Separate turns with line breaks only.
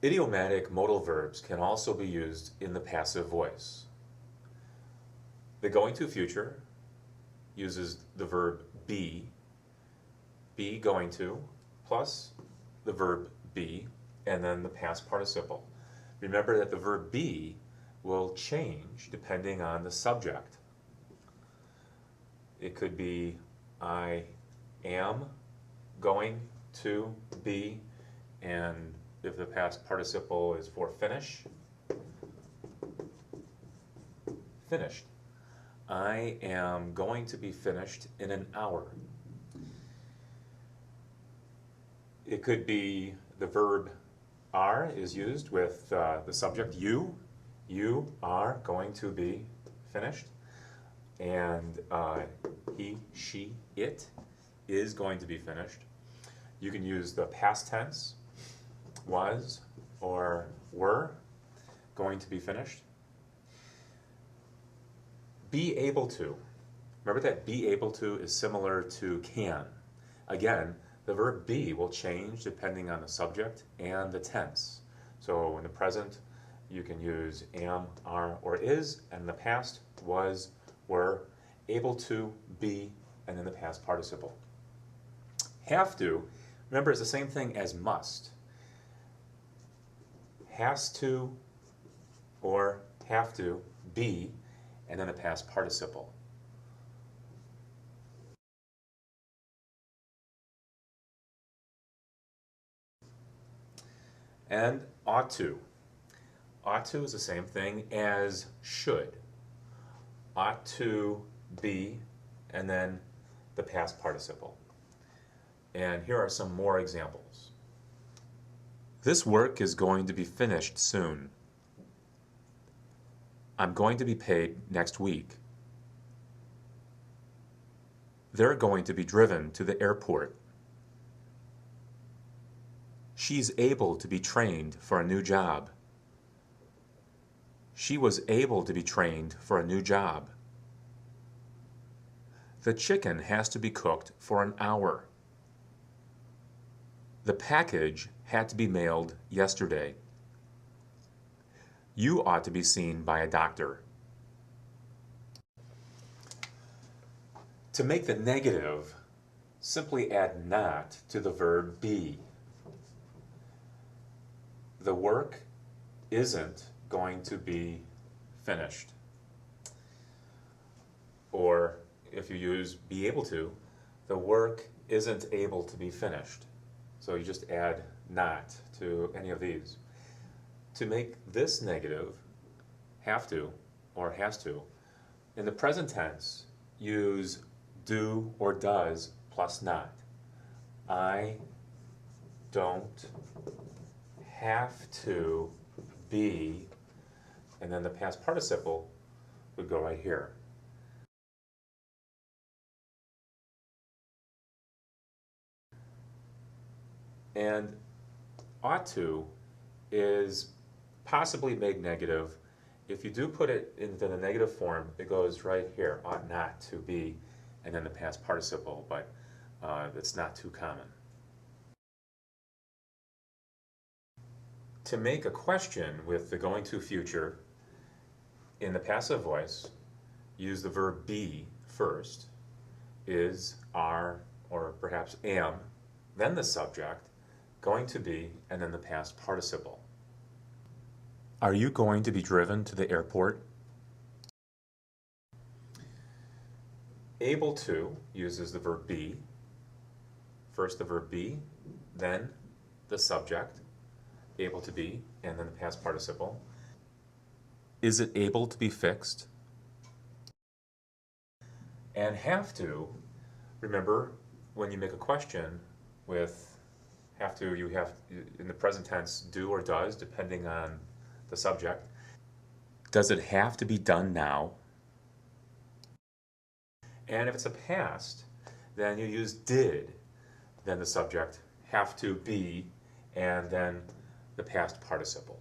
Idiomatic modal verbs can also be used in the passive voice. The going to future uses the verb be going to, plus the verb be, and then the past participle. Remember that the verb be will change depending on the subject. It could be I am going to be, and if the past participle is for finish, finished. I am going to be finished in an hour. It could be the verb are is used with the subject you. You are going to be finished. And he, she, it is going to be finished. You can use the past tense, was or were going to be finished. Be able to. Remember that be able to is similar to can. Again, the verb be will change depending on the subject and the tense. So in the present, you can use am, are, or is, and in the past, was, were, able to, be, and in the past participle. Have to, remember, is the same thing as must. Has to or have to be, and then the past participle. And ought to. Ought to is the same thing as should. Ought to be, and then the past participle. And here are some more examples. This work is going to be finished soon. I'm going to be paid next week. They're going to be driven to the airport. She's able to be trained for a new job. She was able to be trained for a new job. The chicken has to be cooked for an hour. The package had to be mailed yesterday. You ought to be seen by a doctor. To make the negative, simply add not to the verb be. The work isn't going to be finished. Or if you use be able to, the work isn't able to be finished. So you just add not to any of these. To make this negative, have to or has to, in the present tense, use do or does plus not. I don't have to be, and then the past participle would go right here. And ought to is possibly made negative. If you do put it into the negative form, it goes right here, ought not to be, and then the past participle, but it's not too common. To make a question with the going to future in the passive voice, use the verb be first, is, are, or perhaps am, then the subject, going to be, and then the past participle. Are you going to be driven to the airport? Able to uses the verb be. First the verb be, then the subject, able to be, and then the past participle. Is it able to be fixed? And have to, remember, when you make a question with have to, you have, in the present tense, do or does, depending on the subject. Does it have to be done now? And if it's a past, then you use did, then the subject, have to be, and then the past participle.